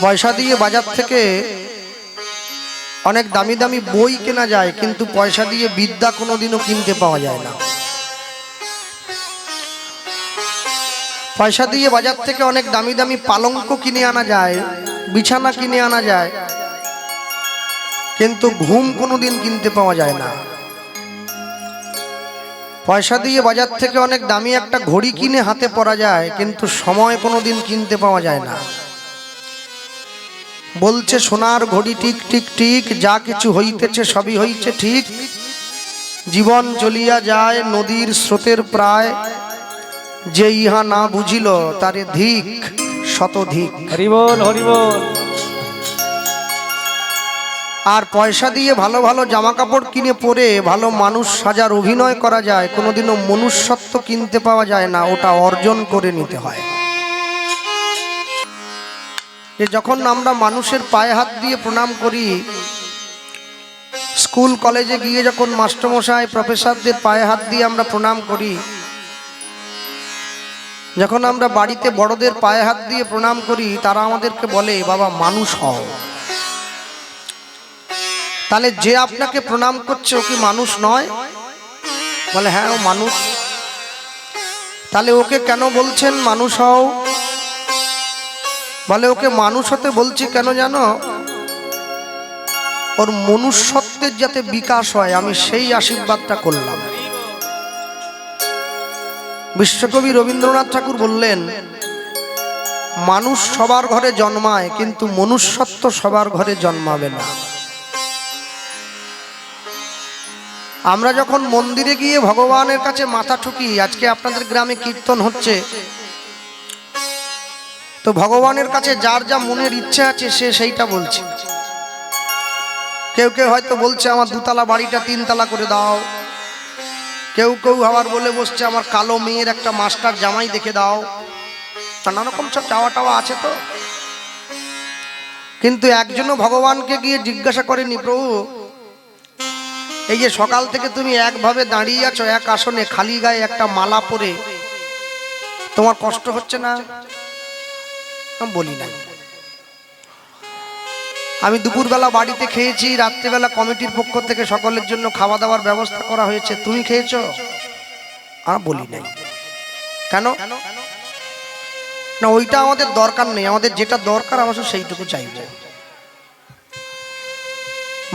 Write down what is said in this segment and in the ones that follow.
পয়সা দিয়ে বাজার থেকে অনেক দামি দামি বই কেনা যায়, কিন্তু পয়সা দিয়ে বিদ্যা কোনোদিনও কিনতে পাওয়া যায় না। পয়সা দিয়ে বাজার থেকে অনেক দামি দামি পালঙ্ক কিনে আনা যায়, বিছানা কিনে আনা যায়, কিন্তু ঘুম কোনোদিন কিনতে পাওয়া যায় না। পয়সা দিয়ে বাজার থেকে অনেক দামি একটা ঘড়ি কিনে হাতে পরা যায়, কিন্তু সময় কোনোদিন কিনতে পাওয়া যায় না। বলছে সোনার ঘড়ি টিক টিক টিক, যা কিছু হইতেছে সবই হইছে ঠিক। জীবন চলিয়া যায় নদীর স্রোতের প্রায়, যে ইহা না বুঝিল তারে ধিক শতধিক। হরি বল হরি বল। আর পয়সা দিয়ে ভালো ভালো জামা কাপড় কিনে পরে ভালো মানুষ সাজার অভিনয় করা যায়, কোনোদিনও মনুষ্যত্ব কিনতে পাওয়া যায় না, ওটা অর্জন করে নিতে হয়। যে যখন আমরা মানুষের পায়ে হাত দিয়ে প্রণাম করি, স্কুল কলেজে গিয়ে যখন মাস্টারমশাই প্রফেসরদের পায়ে হাত দিয়ে আমরা প্রণাম করি, যখন আমরা বাড়িতে বড়দের পায়ে হাত দিয়ে প্রণাম করি, তারা আমাদেরকে বলে বাবা মানুষ হও। তাহলে যে আপনাকে প্রণাম করছে ও কি মানুষ নয়? বলে হ্যাঁ ও মানুষ। তাহলে ওকে কেন বলছেন মানুষ হও? বলে ওকে মানুষ হতে বলছি কেন জানো? ওর মনুষ্যত্বের যাতে বিকাশ হয়, আমি সেই আশীর্বাদটা করলাম। বিশ্বকবি রবীন্দ্রনাথ ঠাকুর বললেন, মানুষ সবার ঘরে জন্মায়, কিন্তু মনুষ্যত্ব সবার ঘরে জন্মাবে না। আমরা যখন মন্দিরে গিয়ে ভগবানের কাছে মাথা ঠুকি, আজকে আপনাদের গ্রামে কীর্তন হচ্ছে, তো ভগবানের কাছে যার যা মনের ইচ্ছা আছে সে সেইটা বলছে। কেউ কেউ হয়তো বলছে আমার দুতলা বাড়িটা তিনতলা করে দাও, কেউ কেউ আবার বলে বসছে আমার কালো মেয়ের একটা মাস্টার জামাই দেখে দাও, নানা রকম সব চাওয়া টাওয়া আছে। তো কিন্তু একজনও ভগবানকে গিয়ে জিজ্ঞাসা করেনি, প্রভু এই যে সকাল থেকে তুমি একভাবে দাঁড়িয়ে আছো এক আসনে, খালি গায়ে একটা মালা পরে, তোমার কষ্ট হচ্ছে না? বলি নাই। আমি দুপুরবেলা বাড়িতে খেয়েছি, রাত্রিবেলা কমিটির পক্ষ থেকে সকলের জন্য খাওয়া দাওয়ার ব্যবস্থা করা হয়েছে, তুমি খেয়েছো? বলি নাই। কেন না? ওইটা আমাদের দরকার নেই, আমাদের যেটা দরকার অবশ্য সেইটুকু চাইব।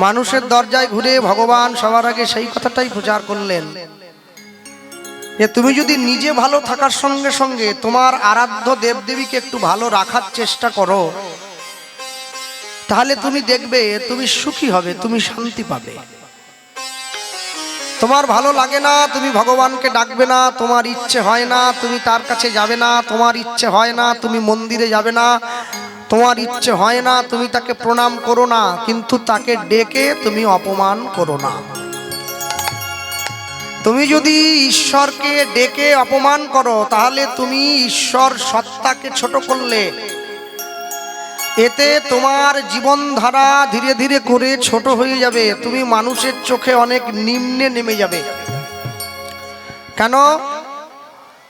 মানুষের দরজায় ঘুরে ভগবান সবার আগে সেই কথাটাই প্রচার করলেন যে তুমি যদি নিজে ভালো থাকার সঙ্গে সঙ্গে তোমার আরাধ্য দেবদেবীকে একটু ভালো রাখার চেষ্টা করো, তাহলে তুমি দেখবে তুমি সুখী হবে, তুমি শান্তি পাবে। তোমার ভালো লাগে না, তুমি ভগবানকে ডাকবে না, তোমার ইচ্ছে হয় না তুমি তার কাছে যাবে না, তোমার ইচ্ছে হয় না তুমি মন্দিরে যাবে না, তোমার ইচ্ছে হয় না তুমি তাকে প্রণাম করো না, কিন্তু তাকে ডেকে তুমি অপমান করো না। তুমি যদি ঈশ্বরকে ডেকে অপমান করো, তাহলে তুমি ঈশ্বর সত্তাকে ছোট করলে। এতে তোমার জীবনধারা ধীরে ধীরে করে ছোট হয়ে যাবে, তুমি মানুষের চোখে অনেক নিম্নে নেমে যাবে। কেন?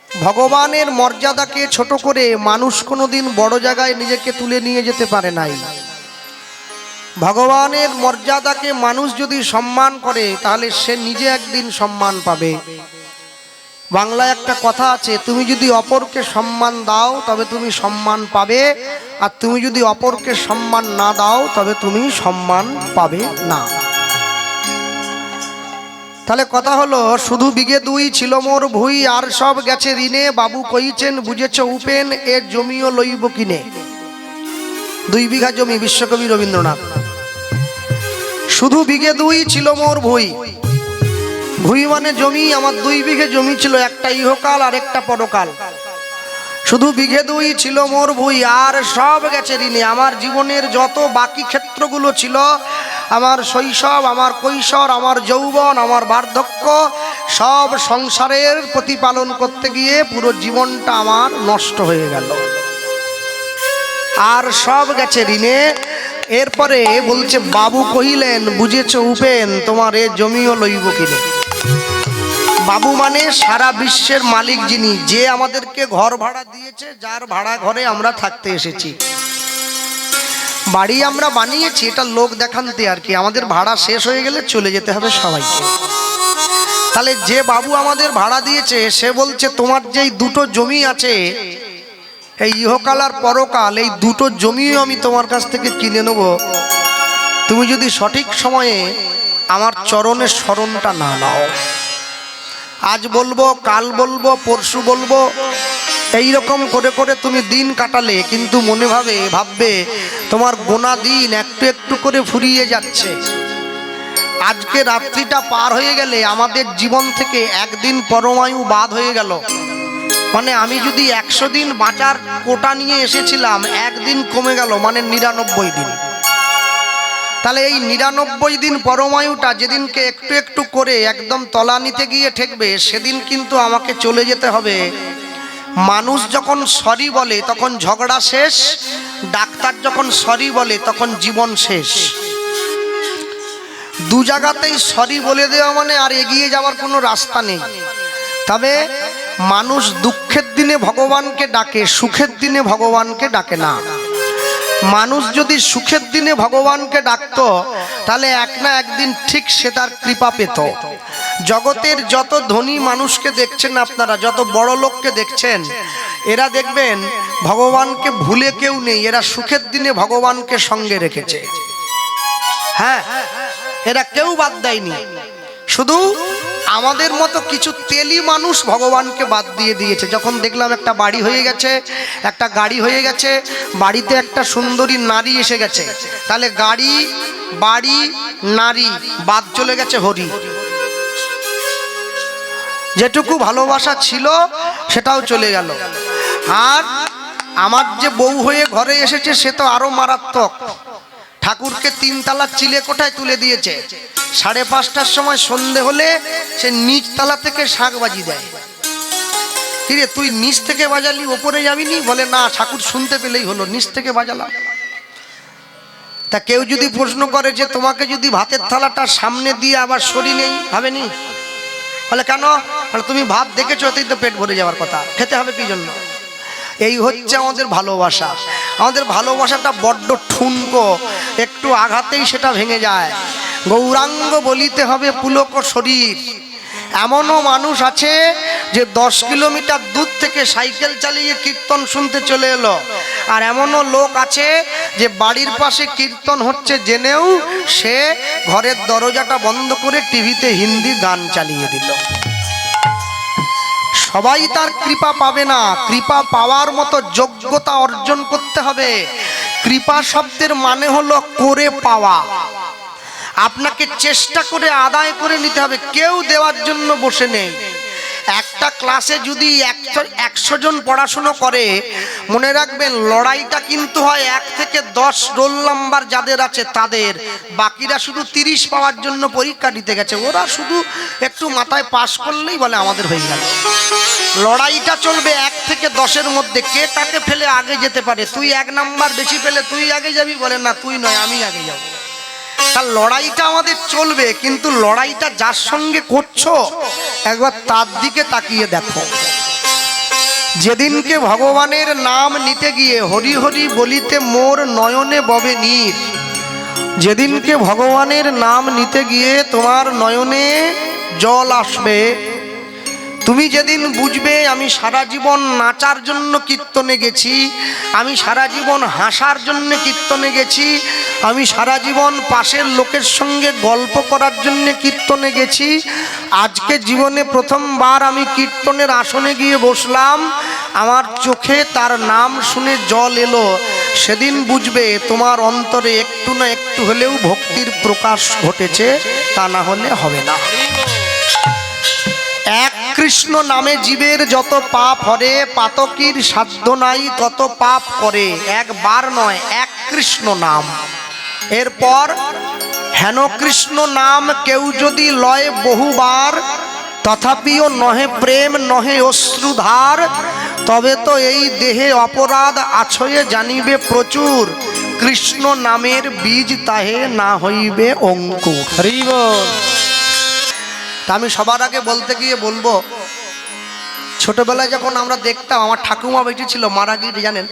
ভগবানের মর্যাদাকে ছোট করে মানুষ কোনোদিন বড় জায়গায় নিজেকে তুলে নিয়ে যেতে পারে নাই। ভগবানের মর্যাদাকে মানুষ যদি সম্মান করে, তাহলে সে নিজে একদিন সম্মান পাবে। বাংলায় একটা কথা আছে, তুমি যদি অপরকে সম্মান দাও তবে তুমি সম্মান পাবে, আর তুমি যদি অপরকে সম্মান না দাও তবে তুমি সম্মান পাবে না। তাহলে কথা হলো, শুধু বিঘে দুই ছিল মোর ভুই, আর সব গেছে ঋণে, বাবু কইছেন বুঝেছ উপেন, এ জমিও লইব কিনে। 2 বিঘা জমি, বিশ্বকবি রবীন্দ্রনাথ। শুধু বিঘে দুই ছিল মোর ভুই, ভুই মানে জমি, আমার 2 বিঘে জমি ছিল, একটা ইহকাল আর একটা পরকাল। শুধু বিঘে দুই ছিল মোর ভুই, আর সব গেছে ঋণে। আমার জীবনের যত বাকি ক্ষেত্রগুলো ছিল, আমার শৈশব, আমার কৈশোর, আমার যৌবন, আমার বার্ধক্য, সব সংসারের প্রতিপালন করতে গিয়ে পুরো জীবনটা আমার নষ্ট হয়ে গেল, আর সব গেছে ঋণে। এরপরে বলছে, বাবু কহিলেন বুঝেছ উপেন, তোমার এ জমিও লইব কিনে। বাবু মানে সারা বিশ্বের মালিক যিনি, যে আমাদেরকে ঘর ভাড়া দিয়েছে, যার ভাড়া ঘরে আমরা থাকতে এসেছি। বাড়ি আমরা বানিয়েছি এটা লোক দেখান্তে আর কি, আমাদের ভাড়া শেষ হয়ে গেলে চলে যেতে হবে সবাইকে। তাহলে যে বাবু আমাদের ভাড়া দিয়েছে সে বলছে তোমার যেই দুটো জমি আছে, এই ইহকাল আর পরকাল, এই দুটো জমিও আমি তোমার কাছ থেকে কিনে নেব, তুমি যদি সঠিক সময়ে আমার চরণের স্মরণটা না নাও। আজ বলবো, কাল বলবো, পরশু বলবো, এই রকম করে করে তুমি দিন কাটালে, কিন্তু মনে ভাববে তোমার গোনা দিন একটু একটু করে ফুরিয়ে যাচ্ছে। আজকে রাত্রিটা পার হয়ে গেলে আমাদের জীবন থেকে একদিন পরমায়ু বাদ হয়ে গেল। মানে আমি যদি 100 দিন বাঁচার কোটা নিয়ে এসেছিলাম, একদিন কমে গেল, মানে 99 দিন। তাহলে এই 99 দিন পরমায়ুটা যেদিনকে একটু একটু করে একদম তলানিতে গিয়ে ঠেকবে, সেদিন কিন্তু আমাকে চলে যেতে হবে। মানুষ যখন সরি বলে তখন ঝগড়া শেষ, ডাক্তার যখন সরি বলে তখন জীবন শেষ। দু জায়গাতেই সরি বলে দেওয়া মানে আর এগিয়ে যাওয়ার কোনো রাস্তা নেই। তবে মানুষ দুঃখের দিনে ভগবানকে ডাকে, সুখের দিনে ভগবানকে ডাকে না। মানুষ যদি সুখের দিনে ভগবানকে ডাকতো তাহলে এক না একদিন ঠিক সে তার কৃপা পেত। জগতের যত ধনী মানুষকে দেখছেন আপনারা, যত বড় লোককে দেখছেন, এরা দেখবেন ভগবানকে ভুলে কেউ নেই, এরা সুখের দিনে ভগবানকে সঙ্গে রেখেছে। হ্যাঁ, এরা কেউ বাদ দেয়নি। শুধু আমাদের মতো কিছু তেলি মানুষ ভগবানকে বাদ দিয়ে দিয়েছে। যখন দেখলাম একটা বাড়ি হয়ে গেছে, একটা গাড়ি হয়ে গেছে, বাড়িতে একটা সুন্দরী নারী এসে গেছে, তাহলে গাড়ি, বাড়ি, নারী বাদ চলে গেছে হরি। যেটুকু ভালোবাসা ছিল সেটাও চলে গেল। আর আমার যে বউ হয়ে ঘরে এসেছে সে তো আরো মারাত্মক। ঠাকুরকে 3 তলার চিলে কোঠায় তুলে দিয়েছে। 5:30টার সময় সন্ধে হলে সে নিচ তলা থেকে শাঁখ বাজি দেয়। কিরে তুই নিচ থেকে বাজালি, ওপরে যাবিনি? বলে না, ঠাকুর শুনতে পেলেই হলো, নিচ থেকে বাজালাম। তা কেউ যদি প্রশ্ন করে যে তোমাকে যদি ভাতের থালাটা সামনে দিয়ে আবার সরি নেই, ভাবেনি? বলে কেন? বলে তুমি ভাত দেখেছো, এতেই তো পেট ভরে যাওয়ার কথা, খেতে হবে কি জন্য? এই হচ্ছে আমাদের ভালোবাসা। আমাদের ভালোবাসাটা বড্ড ঠুনকো, একটু আঘাতেই সেটা ভেঙে যায়। গৌরাঙ্গ বলিতে হবে পুলক শরীর। এমনও মানুষ আছে যে 10 কিলোমিটার দূর থেকে সাইকেল চালিয়ে কীর্তন শুনতে চলে এলো, আর এমনও লোক আছে যে বাড়ির পাশে কীর্তন হচ্ছে জেনেও সে ঘরের দরজাটা বন্ধ করে টিভিতে হিন্দি গান চালিয়ে দিল। সবাই তার কৃপা পাবে না, কৃপা পাওয়ার মতো যোগ্যতা অর্জন করতে হবে। কৃপা শব্দের মানে হলো করে পাওয়া। আপনাকে চেষ্টা করে আদায় করে নিতে হবে, কেউ দেওয়ার জন্য বসে নেই। একটা ক্লাসে যদি 100 জন পড়াশুনো করে, মনে রাখবেন লড়াইটা কিন্তু হয় 1 থেকে 10 রোল নাম্বার যাদের আছে তাদের, বাকিরা শুধু 30 পাওয়ার জন্য পরীক্ষা দিতে গেছে। ওরা শুধু একটু মাথায় পাস করলেই বলে আমাদের হয়ে গেল। লড়াইটা চলবে 1 থেকে 10-এর মধ্যে, কে তাকে ফেলে আগে যেতে পারে। তুই 1 নাম্বার বেশি পেলে তুই আগে যাবি, বলে না তুই নয় আমি আগে যাব। তার লড়াইটা আমাদের চলবে, কিন্তু লড়াইটা যার সঙ্গে করছো একবার তার দিকে তাকিয়ে দেখো। যেদিনকে ভগবানের নাম নিতে গিয়ে হরি হরি বলিতে মোর নয়নে ববে নীর, যেদিনকে ভগবানের নাম নিতে গিয়ে তোমার নয়নে জল আসবে, তুমি যেদিন বুঝবে আমি সারা জীবন নাচার জন্য কীর্তনে গেছি, আমি সারা জীবন হাসার জন্য কীর্তনে গেছি, আমি সারা জীবন পাশের লোকের সঙ্গে গল্প করার জন্য কীর্তনে গেছি, আজকে জীবনে প্রথমবার আমি কীর্তনের আসনে গিয়ে বসলাম, আমার চোখে তার নাম শুনে জল এলো, সেদিন বুঝবে তোমার অন্তরে একটু না একটু হলেও ভক্তির প্রকাশ ঘটেছে, তা না হলে হবে না। এক কৃষ্ণ নামে জীবের যত পাপ হরে, পাতকীর সাধ্য নাই তত পাপ করে। একবার নয়, এক কৃষ্ণ নাম। এরপর হেন কৃষ্ণ নাম কেউ যদি লয় বহুবার, তথাপিও নহে প্রেম নহে অশ্রুধার, তবে তো এই দেহে অপরাধ আছয়ে জানিবে প্রচুর, কৃষ্ণ নামের বীজ তাহে না হইবে অঙ্কুর। আমি সবার আগে বলতে গিয়ে বলবো, ছোটবেলায় যখন আমরা দেখতাম, আমার ঠাকুমা বেঁচে ছিল, মারা গিয়ে জানেন,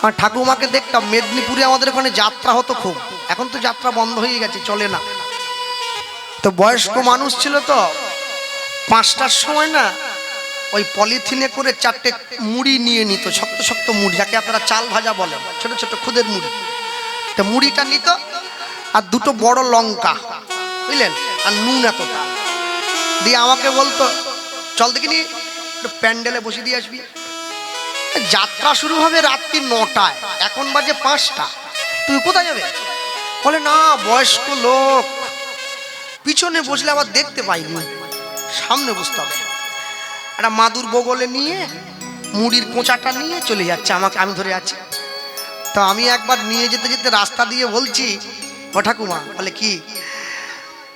আর ঠাকুমাকে দেখতাম মেদিনীপুরে আমাদের ওখানে যাত্রা হতো খুব, এখন তো যাত্রা বন্ধ হয়ে গেছে, চলে না। তো বয়স্ক মানুষ ছিল তো, 5টার সময় না ওই পলিথিনে করে 4টে মুড়ি নিয়ে নিত, শক্ত শক্ত মুড়ি, যাকে আপনারা চাল ভাজা বলেন, ছোট ছোট খুদের মুড়ি। তো মুড়িটা নিত আর 2টো বড় লঙ্কা, বুঝলেন, আর নুন এতটা দিয়ে আমাকে বলতো, চল দেখিনি একটু প্যান্ডেলে বসে দিয়ে আসবি। যাত্রা শুরু হবে রাত্রি 9টায়, এখন বাজে 5টা, তুই কোথায় যাবে? বলে না, বয়স্ক লোক, পিছনে বসলে আবার দেখতে পাইনি, সামনে বসতে হবে। একটা মাদুর বগলে নিয়ে মুড়ির কোঁচাটা নিয়ে চলে যাচ্ছে, আমাকে আমি ধরে আছি। তো আমি একবার নিয়ে যেতে যেতে রাস্তা দিয়ে বলছি, ও ঠাকুমা, বলে কি,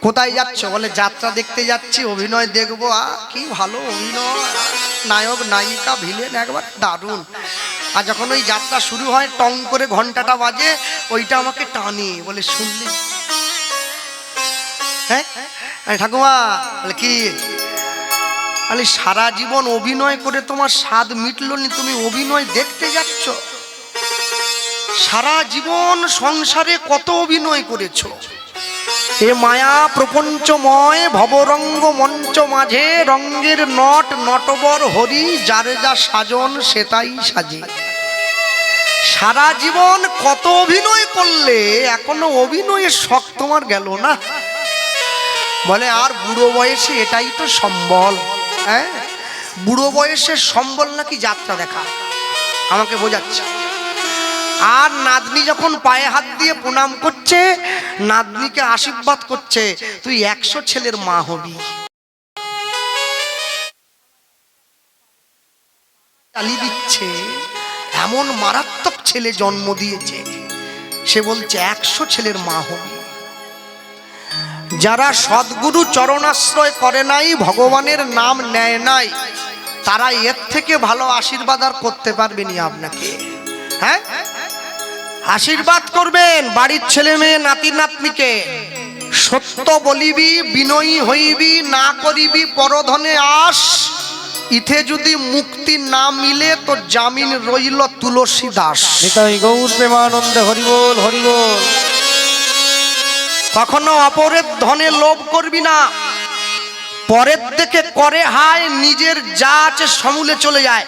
কোথায় যাচ্ছ? বলে যাত্রা দেখতে যাচ্ছি, অভিনয় দেখবো। কি ভালো অভিনয়, নায়ক নায়িকা ভিলেন একবার দারুণ। আর যখন ওই যাত্রা শুরু হয়, টং করে ঘন্টাটা বাজে, ওইটা আমাকে টানে, বলে শুনলি? হ্যাঁ ঠাকুমা, বলে কি? বলে সারা জীবন অভিনয় করে তোমার স্বাদ মিটলো নি, তুমি অভিনয় দেখতে যাচ্ছ? সারা জীবন সংসারে কত অভিনয় করেছো, এ মায়া প্রপঞ্চময় ভবরঙ্গ মঞ্চ মাঝে রঙ্গের নট নটবর হরি, যারে যা সাজন সে তাই সাজে। সারা জীবন কত অভিনয় করলে, এখনো অভিনয়ের শখ তোমার গেল না? বলে আর বুড়ো বয়সে এটাই তো সম্বল। হ্যাঁ, বুড়ো বয়সের সম্বল নাকি যাত্রা দেখা, আমাকে বোঝাচ্ছে। আর নাতনি যখন পায়ে হাত দিয়ে প্রণাম করছে, নাতনিকে আশীর্বাদ করছে, তুই 100 ছেলের মা হবি। গালি দিচ্ছে, এমন মারাত্মক ছেলে জন্ম দিয়েছে, সে বলছে 100 ছেলের মা হবি। যারা সদ্গুরু চরণাশ্রয় করে নাই, ভগবানের নাম নেয় নাই, তারা এর থেকে ভালো আশীর্বাদ আর করতে পারবেনি আপনাকে। হ্যাঁ, আশীর্বাদ করবেন বাড়ির ছেলে মেয়ে নাতি নাতনিকে, সত্য বলিবি বিনয়ী হইবি, না করিবি পরধনে আস, ইথে যদি মুক্তি না মিলে তো জামিন রইল তুলসী দাস। নিতাই গৌর প্রেমানন্দে হরিবোল হরিবোল। কখনো অপরের ধনে লোভ করবি না, পরের দেখে করে হায়, নিজের যা আছে সমূলে চলে যায়।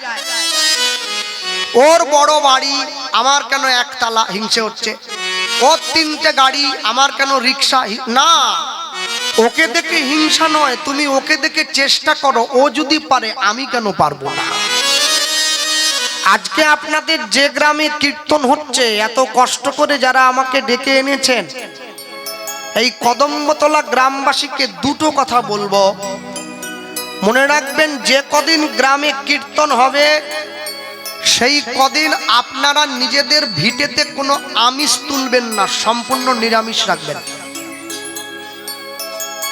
ওর বড় বাড়ি, আমার কেন একতলা, হিংসে হচ্ছে। ওর 3টে গাড়ি, আমার কেন রিক্সা না। ওকে দেখে হিংসা নয়, তুমি ওকে দেখে চেষ্টা করো, ও যদি পারে আমি কেন পারবো না। আজকে আপনাদের যে গ্রামে কীর্তন হচ্ছে, এত কষ্ট করে যারা আমাকে ডেকে এনেছেন, এই কদম্বতলা গ্রামবাসীকে 2টো কথা বলবো। মনে রাখবেন, যে কদিন গ্রামে কীর্তন হবে, সেই কদিন আপনারা নিজেদের ভিটেতে কোনো আমিষ তুলবেন না, সম্পূর্ণ নিরামিষ রাখবেন।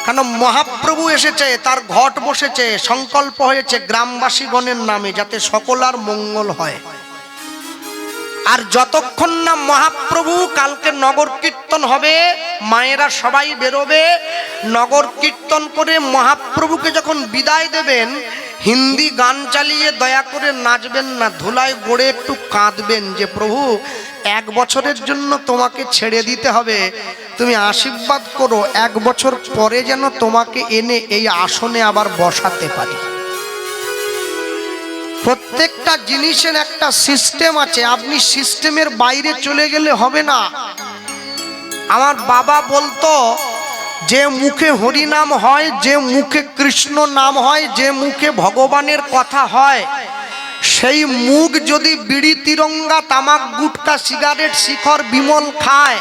কারণ মহাপ্রভু এসেছে, তার ঘট বসেছে, সংকল্প হয়েছে গ্রামবাসীগণের নামে, যাতে সকলার মঙ্গল হয়। আর যতক্ষণ না মহাপ্রভু, কালকে নগর কীর্তন হবে, মায়েরা সবাই বেরোবে, নগর কীর্তন করে মহাপ্রভুকে যখন বিদায় দেবেন, হিন্দি গান চালিয়ে দয়া করে নাচবেন না, ধুলায় গড়ে একটু কাঁদবেন যে প্রভু 1 বছরের জন্য তোমাকে ছেড়ে দিতে হবে, তুমি আশীর্বাদ করো 1 বছর পরে যেন তোমাকে এনে এই আসনে আবার বসাতে পারি। প্রত্যেকটা জিনিসের একটা সিস্টেম আছে, আপনি সিস্টেমের বাইরে চলে গেলে হবে না। আমার বাবা বলতো, যে মুখে হরি নাম হয়, যে মুখে কৃষ্ণ নাম হয়, যে মুখে ভগবানের কথা হয়, সেই মুখ যদি বিড়ি তিরঙ্গা তামাক গুটকা সিগারেট শিখর বিমল খায়,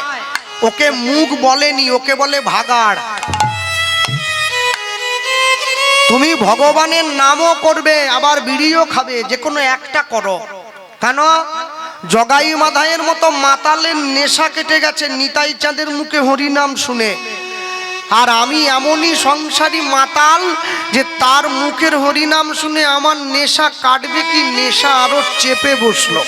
ওকে মুখ বলেনি, ওকে বলে ভাগাড়। তুমি ভগবানের নামও করবে, আবার বিড়িও খাবে, যে কোনো একটা করো। কেন? জগাই মাধায়ের মতো মাতালের নেশা কেটে গেছে নিতাই চাঁদের মুখে হরি নাম শুনে। আর আমি এমনই সংসারী মাতাল যে তার মুখের হরিনাম শুনে আমার নেশা কাটবে কি, নেশা আরো চেপে বসলো।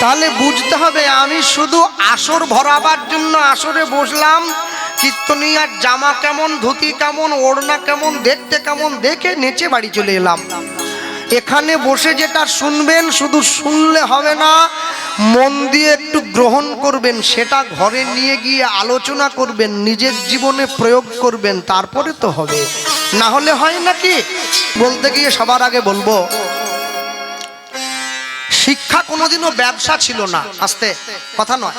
তাহলে বুঝতে হবে, আমি শুধু আসর ভরাবার জন্য আসরে বসলাম, কীর্তনিয়ার জামা কেমন, ধুতি কেমন, ওড়না কেমন, দেখতে কেমন, দেখে নেচে বাড়ি চলে এলাম। এখানে বসে যেটা শুনবেন শুধু শুনলে হবে না, মন দিয়ে একটু গ্রহণ করবেন, সেটা ঘরে নিয়ে গিয়ে আলোচনা করবেন, নিজের জীবনে প্রয়োগ করবেন, তারপরে তো হবে। না হলে হয় নাকি? বলতে গিয়ে সবার আগে বলবো, শিক্ষা কোনোদিনও ব্যবসা ছিল না। আস্তে কথা নয়,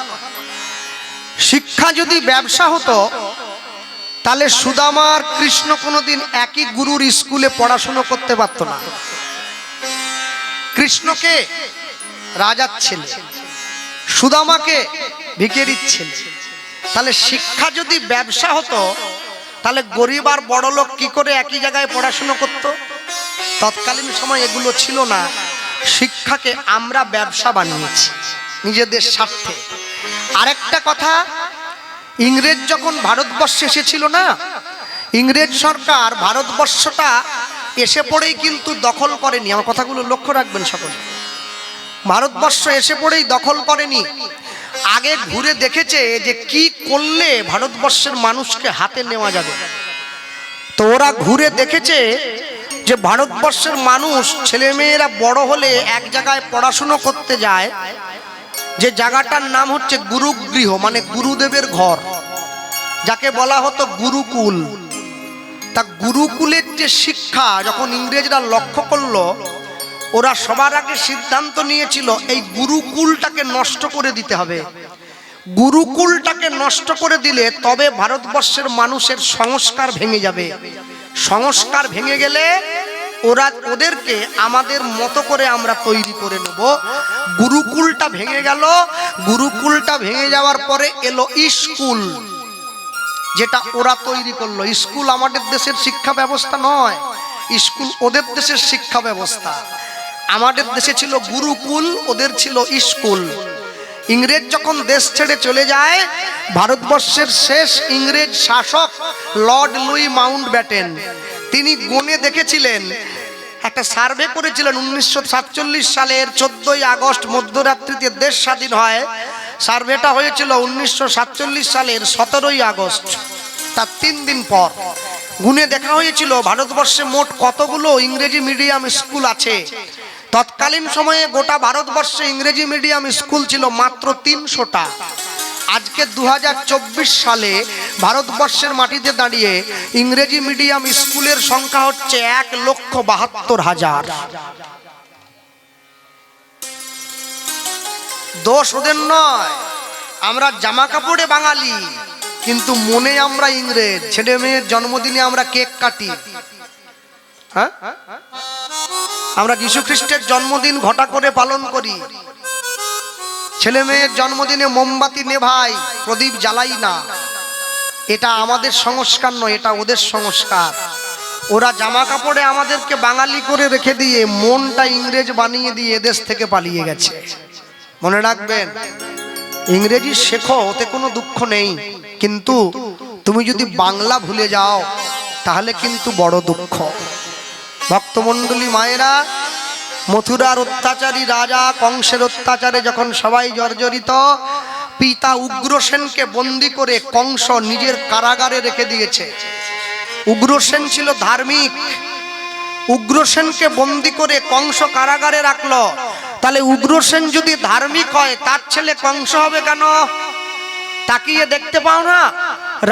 শিক্ষা যদি ব্যবসা হতো তাহলে সুদামা আর কৃষ্ণ কোনোদিন একই গুরুর স্কুলে পড়াশুনো করতে পারত না। কৃষ্ণকে রাজার ছেলে, সুদামাকে ভিখারির ছেলে। তাহলে শিক্ষা যদি ব্যবসা হতো তাহলে গরিব আর বড় লোক কি করে একই জায়গায় পড়াশুনো করত? তৎকালীন সময় এগুলো ছিল না। শিক্ষাকে আমরা ব্যবসা বানিয়েছি নিজেদের স্বার্থে। আরেকটা কথা, ইংরেজ যখন ভারতবর্ষে এসেছিল না, ইংরেজ সরকার ভারতবর্ষটা এসে পড়েই কিন্তু দখল করেনি। আমার কথাগুলো লক্ষ্য রাখবেন সকলে। ভারতবর্ষ এসে পড়েই দখল করেনি, আগে ঘুরে দেখেছে যে কি করলে ভারতবর্ষের মানুষকে হাতে নেওয়া যাবে। তো ওরা ঘুরে দেখেছে যে ভারতবর্ষের মানুষ ছেলেমেয়েরা বড় হলে এক জায়গায় পড়াশুনো করতে যায়, যে জায়গাটার নাম হচ্ছে গুরুগৃহ, মানে গুরুদেবের ঘর, যাকে বলা হতো গুরুকুল। তা গুরুকুলের যে শিক্ষা যখন ইংরেজরা লক্ষ্য করলো, ওরা সবার আগে সিদ্ধান্ত নিয়েছিল এই গুরুকুলটাকে নষ্ট করে দিতে হবে। গুরুকুলটাকে নষ্ট করে দিলে তবে ভারতবর্ষের মানুষের সংস্কার ভেঙে যাবে। সংস্কার ভেঙে গেলে ওরা ওদেরকে আমাদের মতো করে আমরা তৈরি করে নেব। গুরুকুলটা ভেঙে গেল। গুরুকুলটা ভেঙে যাওয়ার পরে এলো স্কুল, যেটা ওরা তৈরি করলো। স্কুল আমাদের দেশের শিক্ষা ব্যবস্থা নয়, স্কুল ওদের দেশের শিক্ষা ব্যবস্থা। আমাদের দেশে ছিল গুরুকুল, ওদের ছিল স্কুল। ইংরেজ যখন দেশ ছেড়ে চলে যায়, ভারতবর্ষের শেষ ইংরেজ শাসক লর্ড লুই মাউন্টব্যাটেন, তিনি গণে দেখেছিলেন, একটা সার্ভে করেছিলেন 1947 সালের 14ই আগস্ট মধ্যরাত্রিতে দেশ স্বাধীন হয়। সার্ভেটা হয়েছিল 1947 সালের 17ই আগস্ট, তার 3 দিন পর। গুণে দেখা হয়েছিল ভারতবর্ষে মোট কতগুলো ইংরেজি মিডিয়াম স্কুল আছে। তৎকালীন সময়ে গোটা ভারতবর্ষে ইংরেজি মিডিয়াম স্কুল ছিল মাত্র 300টা। আজকে 2024 সালে ভারতবর্ষের মাটিতে দাঁড়িয়ে ইংরেজি মিডিয়াম স্কুলের সংখ্যা হচ্ছে 1,72,000। দোষ ওদের নয়, আমরা জামা কাপড়ে বাঙালি কিন্তু মনে আমরা ইংরেজ। ছেলে মেয়ের জন্মদিনে আমরা কেক কাটি, হ্যাঁ, আমরা যীশু খ্রিস্টের জন্মদিন ঘটা করে পালন করি। ছেলে মেয়ের জন্মদিনে মোমবাতি নেভাই, প্রদীপ জ্বালাই না। এটা আমাদের সংস্কার নয়, এটা ওদের সংস্কার। ওরা জামা কাপড়ে আমাদেরকে বাঙালি করে রেখে দিয়ে মনটা ইংরেজ বানিয়ে দিয়ে এদেশ থেকে পালিয়ে গেছে। মনে রাখবেন, ইংরেজি শেখো, ওতে কোনো দুঃখ নেই, কিন্তু তুমি যদি বাংলা ভুলে যাও তাহলে কিন্তু বড় দুঃখ। ভক্তমণ্ডলী মায়েরা, মথুরার অত্যাচারী রাজা কংসের অত্যাচারে যখন সবাই জর্জরিত, পিতা উগ্রসেনকে বন্দি করে কংস নিজের কারাগারে রেখে দিয়েছে। উগ্রসেন ছিল ধার্মিক, উগ্রসেনকে বন্দি করে কংস কারাগারে রাখলো। তাহলে উগ্রসেন যদি ধার্মিক হয়, তার ছেলে কংস হবে কেন? তাকিয়ে দেখতে পাও না?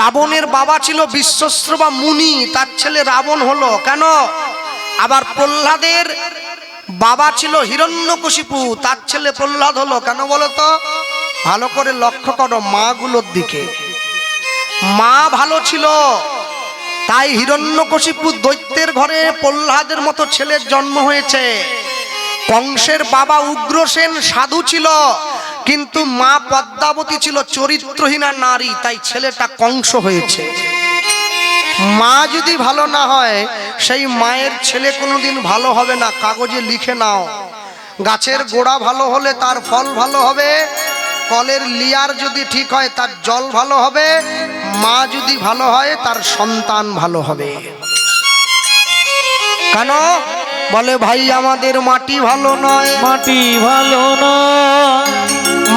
রাবণের বাবা ছিল বিশ্বস্র বা মুনি, তার ছেলে রাবণ হলো কেন? আবার প্রহ্লাদের বাবা ছিল হিরণ্যকশিপু, তার ছেলে প্রহ্লাদ হলো কেন বলো তো? ভালো করে লক্ষ্য করো মাগুলোর দিকে। মা ভালো ছিল, তাই হিরণ্যকশিপু দৈত্যের ঘরে প্রহ্লাদের মতো ছেলের জন্ম হয়েছে। কংসের বাবা উগ্রসেন সাধু ছিল, কিন্তু মা পদ্মাবতী ছিল চরিত্রহীনা নারী, তাই ছেলেটা কংস হয়েছে। মা যদি ভালো না হয়, সেই মায়ের ছেলে কোনোদিন ভালো হবে না। কাগজে লিখে নাও, গাছের গোড়া ভালো হলে তার ফল ভালো হবে, কলের লিয়ার যদি ঠিক হয় তার জল ভালো হবে, মা যদি ভালো হয় তার সন্তান ভালো হবে। কেন বলে ভাই আমাদের মাটি ভালো নয়, মাটি ভালো নয়,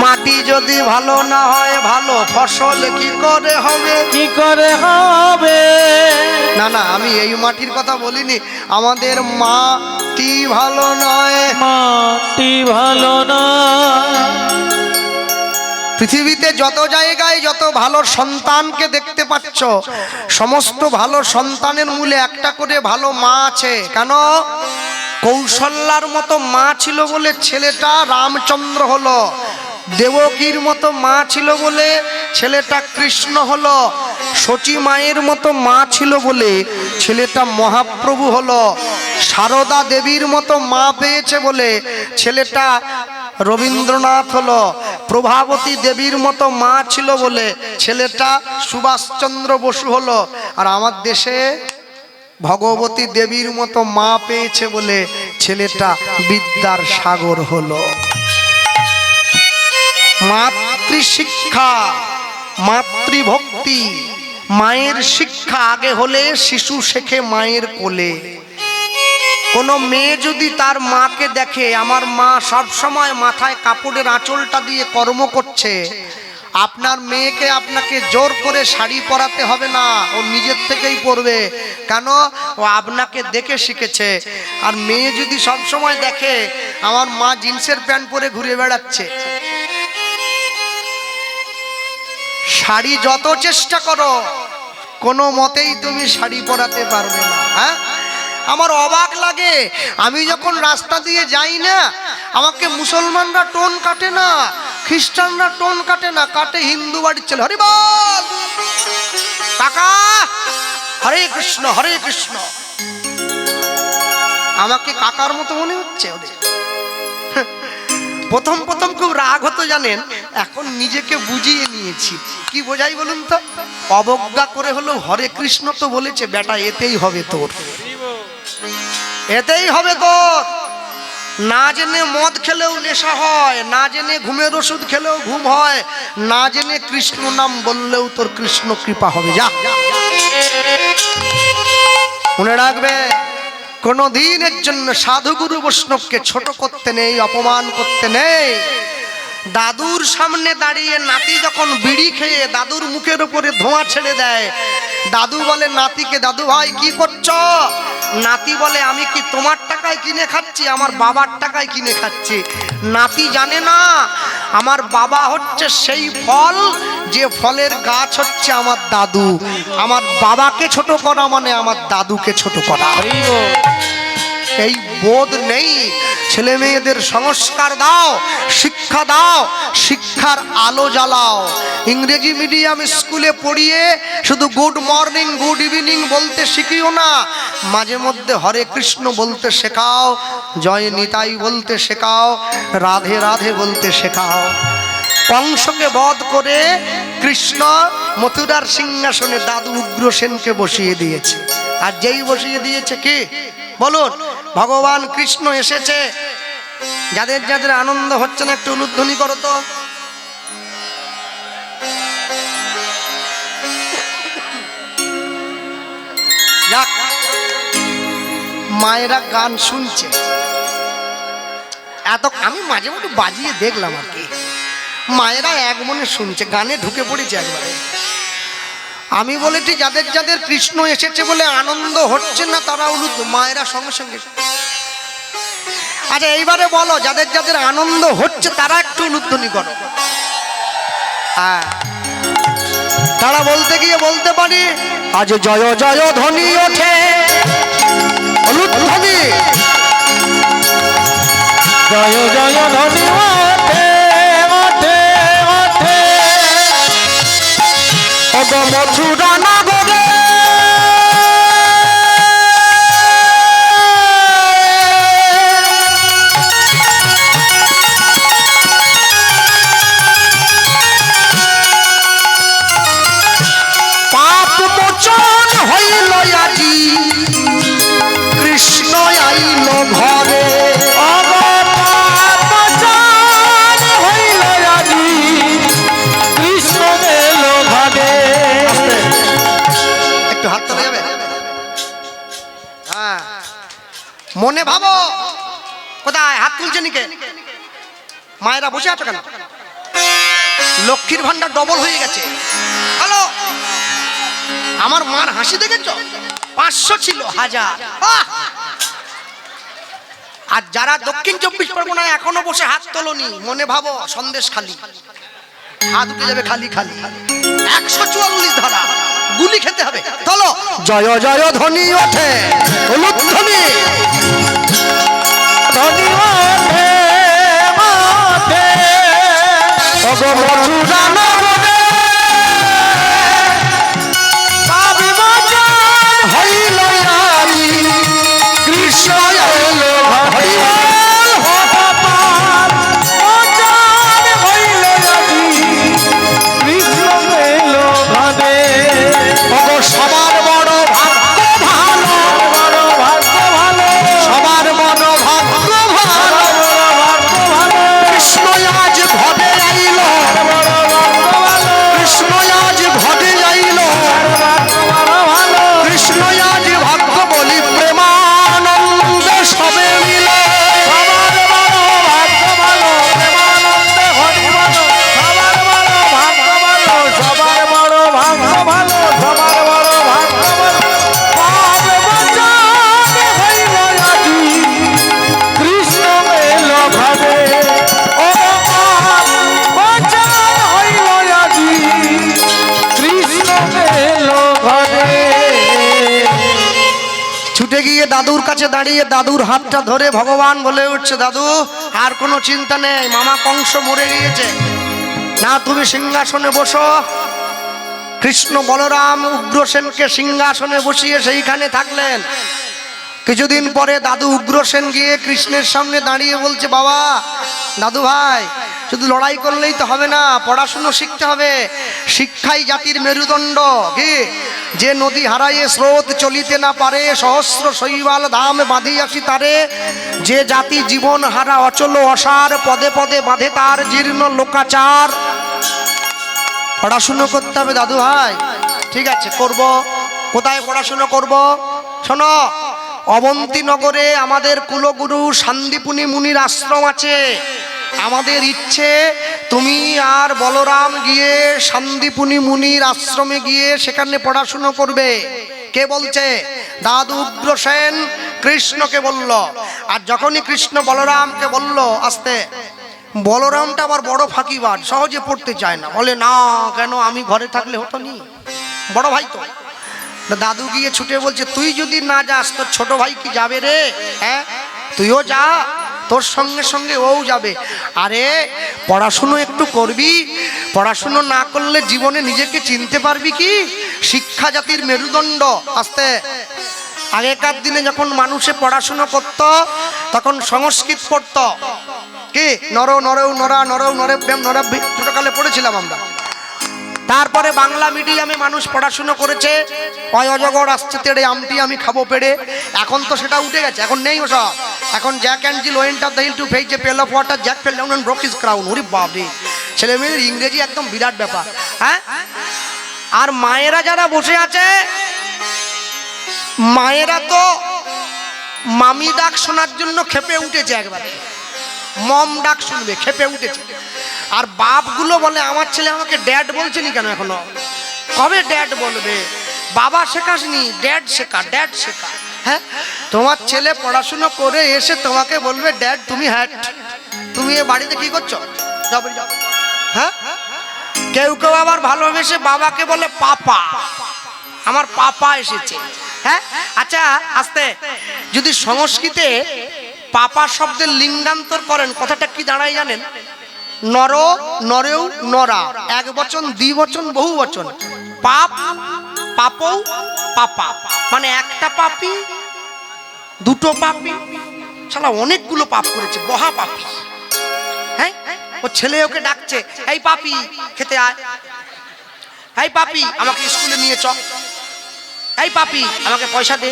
মাটি যদি ভালো না হয় ভালো ফসল কি করে হবে? কি করে হবে? না না, আমি এই মাটির কথা বলিনি। আমাদের মা মাটি ভালো নয়, মাটি ভালো নয়। পৃথিবীতে যত জায়গায় যত ভালো সন্তানকে দেখতে পাচ্ছ, সমস্ত ভালো সন্তানের মূলে একটা করে ভালো মা আছে। কেন? কৌশল্যার মতো মা ছিল বলে ছেলেটা রামচন্দ্র হলো, দেবকীর মতো মা ছিল বলে ছেলেটা কৃষ্ণ হলো, সচী মায়ের মতো মা ছিল বলে ছেলেটা মহাপ্রভু হলো, সারদা দেবীর মতো মা পেয়েছে বলে ছেলেটা রবীন্দ্রনাথ হলো, প্রভাবতী দেবীর মতো মা ছিল বলে ছেলেটা সুভাষচন্দ্র বসু হলো, আর আমার দেশে ভগবতী দেবীর মতো মা পেয়েছে বলে ছেলেটা বিদ্যার সাগর হলো। মাতৃশিক্ষা, মাতৃভক্তি, মায়ের শিক্ষা আগে হলে শিশু শেখে মায়ের কোলে। কোনো মেয়ে যদি তার মাকে দেখে, আমার মা সব সময় মাথায় কাপড়ের আঁচলটা দিয়ে কর্ম করছে, আপনার মেয়েকে আপনাকে জোর করে শাড়ি পরাতে হবে না, ও নিজের থেকেই পরবে। কেন? ও আপনাকে দেখে শিখেছে। আর মেয়ে যদি সব সময় দেখে আমার মা জিন্সের প্যান্ট পরে ঘুরে বেড়াচ্ছে, শাড়ি যত চেষ্টা করো কোনো মতেই তুমি শাড়ি পরাতে পারবে না। হ্যাঁ, আমার অবাক লাগে, আমি যখন রাস্তা দিয়ে যাই না, আমাকে মুসলমানরা টোন কাটে না, খ্রিস্টানরা টোন কাটে না, কাটে হিন্দু বাড়ির ছেলে। হরি বল কাকা, হরে কৃষ্ণ হরে কৃষ্ণ। আমাকে কাকার মতো মনে হচ্ছে ওদের। প্রথম প্রথম খুব রাগ হতো জানেন, এখন নিজেকে বুঝিয়ে নিয়েছি। কি বোঝাই বলুন তো? অবজ্ঞা করে হলো হরে কৃষ্ণ তো বলেছে, বেটা এতেই হবে তোর, এতেই হবে তোর। না জেনে মদ খেলেও নেশা হয়, না জেনে ঘুমের ওষুধ খেলেও ঘুম হয়, না জেনে কৃষ্ণ নাম বললেও তোর কৃষ্ণ কৃপা হবে। যা, মনে রাখবে, কোনো দিনের জন্য সাধুগুরু বৈষ্ণবকে ছোট করতে নেই, অপমান করতে নেই। দাদুর সামনে দাঁড়িয়ে নাতি যখন বিড়ি খেয়ে দাদুর মুখের উপরে ধোঁয়া ছেড়ে দেয়, দাদু বলে নাতিকে, দাদু ভাই কি করছো? নাতি বলে, আমি কি তোমার টাকায় কিনে খাচ্ছি, আমার বাবার টাকায় কিনে খাচ্ছি। নাতি জানে না আমার বাবা হচ্ছে সেই ফল, যে ফলের গাছ হচ্ছে আমার দাদু। আমার বাবাকে ছোট করা মানে আমার দাদুকে ছোট করা। এই বোধ নেই। ছেলে মেয়েদের সংস্কার দাও, শিক্ষা দাও, শিক্ষার আলো জ্বালাও। ইংরেজি মিডিয়াম স্কুলে পড়িয়ে শুধু গুড মর্নিং গুড ইভিনিং বলতে শিখিও না, মাঝে মধ্যে হরে কৃষ্ণ বলতে শেখাও, জয় নিতাই বলতে শেখাও, রাধে রাধে বলতে শেখাও। কংসকে বধ করে কৃষ্ণ মথুরার সিংহাসনে দাদু উগ্রসেনকে বসিয়ে দিয়েছে। আর যেই বসিয়ে দিয়েছে কি বলুন, ভগবান কৃষ্ণ এসেছে। যাদের যাদের আনন্দ হচ্ছে না একটু উলুধ্বনি করো তো। যাক, মায়েরা গান শুনছে এত, আমি মাঝে মধ্যে বাজিয়ে দেখলাম আর কি। মায়েরা এক মনে শুনছে, গানে ঢুকে পড়েছে একবারে। আমি বলেছি যাদের যাদের কৃষ্ণ এসেছে বলে আনন্দ হচ্ছে না তারা মায়েরা সঙ্গে সঙ্গে। আচ্ছা এইবারে বলো, যাদের যাদের আনন্দ হচ্ছে তারা একটু উলুধ্বনি করো। হ্যাঁ, তারা বলতে গিয়ে বলতে পারি, আজ জয় জয় ধ্বনি ওঠে, উলুধ্বনি জয় জয় ধ্বনি ওঠে ওঠে ওঠে, ওগো মথুরা নগরে পাপ মোচন হইল আজি, কৃষ্ণ আইল ঘরে। মনে ভাবো, কোথায় হাত তুলছে নিকে? মায়েরা বসে আছো কেন? লক্ষ্মীর ভান্ডার ডবল হয়ে গেছে। হ্যালো, আমার মার হাসি দেখেছ? 500 ছিল 1000। আর যারা দক্ষিণ 24 পরগনায় এখনো বসে হাত তোলনি, মনে ভাবো সন্দেশ খালি, হাত উঠে যাবে খালি খালি। 144 ধারা গুলি খেতে হবে। চলো জয় জয় ধ্বনি ওঠে, উলুধ্বনি ধ্বনি ওঠে মাঠে, ওগো মথুরা নগরে পাপ মোচন হইল আজি, কৃষ্ণ এলো ঘরে। পাপ মোচন হইল আজি, কৃষ্ণ এলো ঘরে। ওগো সবার বড় ভাগ্য ভালো, বড় ভাগ্য ভালো, সবার বড় ভাগ্য ভালো, ভাগ্য ভালো, কৃষ্ণ আজ ঘরে আইল, কৃষ্ণ আজ ঘরে আইল, কৃষ্ণ আজ ভাগ্য বলি প্রেমানন্দ সবে মিল। সবার বড় ভাগ্য ভালো, প্রেমানন্দে হরি বলো। সবার বড় ভাগ্য ভালো, সবার বড় ভাগ্য ভালো, সবার বড় ভাগ্য ভালো। পাপ মোচন হইল আজি, কৃষ্ণ এলো ঘরে। ও পাপ মোচন হইল আজি, কৃষ্ণ এলো ঘরে। ছুটে গিয়ে দাদুর কাছে দাঁড়িয়ে দাদুর হাতটা ধরে ভগবান বলে উঠছে, দাদু আর কোনো চিন্তা নেই, মামা কংস মরে গিয়েছে, না তুমি সিংহাসনে বসো। কৃষ্ণ বলরাম উগ্রসেনকে সিংহাসনে বসিয়ে সেইখানে থাকলেন। কিছুদিন পরে দাদু উগ্রসেন গিয়ে কৃষ্ণের সামনে দাঁড়িয়ে বলছে, বাবা দাদু ভাই, শুধু লড়াই করলেই তো হবে না, পড়াশুনো শিখতে হবে। শিক্ষাই জাতির মেরুদণ্ড। কি যে নদী হারাইয়ে স্রোত চলিতে না পারে, সহস্র শৈবাল ধাম বাঁধিয়াছি তারে। যে জাতি জীবন হারা অচল অসার, পদে পদে বাঁধে তার জীর্ণ লোকাচার। পড়াশুনো করতে হবে দাদু ভাই। ঠিক আছে করব। কোথায় পড়াশুনো করব? শোনো, অবন্তীনগরে আমাদের কুলগুরু শান্তিপুনি মুনির আশ্রম আছে। আমাদের ইচ্ছে তুমি আর বলরাম গিয়ে শান্তিপুনি মুনির আশ্রমে গিয়ে সেখানে পড়াশুনো করবে। কে বলছে? দাদু উগ্রসেন কৃষ্ণকে বলল। আর যখনই কৃষ্ণ বলরামকে বলল আসতে, বলরামটা আবার বড় ফাঁকিবাজ, সহজে পড়তে চায় না। বলে না কেন, আমি ঘরে থাকলে হতো নি, বড় ভাই তো। দাদু গিয়ে ছুটে বলছে, তুই যদি না যাস তোর ছোট ভাই কি যাবে রে? হ্যাঁ তুইও যা, তোর সঙ্গে সঙ্গে ওও যাবে। আরে পড়াশুনো একটু করবি, পড়াশুনো না করলে জীবনে নিজেকে চিনতে পারবি কি? শিক্ষা জাতির মেরুদণ্ড। আস্তে আগেকার দিনে যখন মানুষে পড়াশুনো করত তখন সংস্কৃত পড়ত। কি নর নরেও নরা, নরেও নরে ব্যাম নরা, ছোটকালে পড়েছিলাম আমরা। তারপরে বাংলা মিডিয়ামে মানুষ পড়াশুনো করেছে। অয় অজগর আসছে তেড়ে, আমটি আমি খাবো পেড়ে। এখন তো সেটা উঠে গেছে, এখন নেই ওসব। এখন Jack and Jill went of the hill to fetch a pail of water, Jack fell down and broke his crown. ওরে বাপ রে, ছেলে মেয়েদের ইংরেজি একদম বিরাট ব্যাপার। হ্যাঁ, আর মায়েরা যারা বসে আছে, মায়েরা তো মামি ডাক শোনার জন্য খেপে উঠেছে একবারে। মম ডাক শুনবে খেপে উঠেছে। আর বাপগুলো বলে, আমার ছেলে আমাকে ড্যাড বলছে নি কেন এখনো? কবে ড্যাড বলবে? বাবা শেখাসনি, ড্যাড শেখা, ড্যাড শেখা। হ্যাঁ, তোমার ছেলে পড়াশুনো করে এসে তোমাকে বলবে ড্যাড তুমি। হ্যাঁ, তুমি এ বাড়িতে কি করছো? যাও। হ্যাঁ, কেউ কেউ আবার ভালোবেসে বাবাকে বলে পাপা, আমার পাপা এসেছে। হ্যাঁ, আচ্ছা আস্তে, যদি সংস্কৃতে পাপা শব্দের লিঙ্গান্তর করেন কথাটা কি দাঁড়ায় জানেন? নর, নরেও, নরা, এক বচন, দ্বিবচন, বহু বচন। পাপ, পাপৌ, পাপা, মানে একটা পাপী, দুটো পাপী, শালা অনেকগুলো পাপ করেছে, মহা পাপী। হ্যাঁ, ও ছেলে ওকে ডাকছে, এই পাপী খেতে আয়, এই পাপী আমাকে স্কুলে নিয়ে চ, এই পাপী আমাকে পয়সা দে।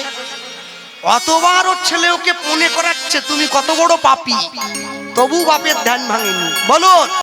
অতবার ওর ছেলে ওকে মনে করাচ্ছে তুমি কত বড় পাপী, তবু বাপের ধ্যান ভাঙেনি। বলুন।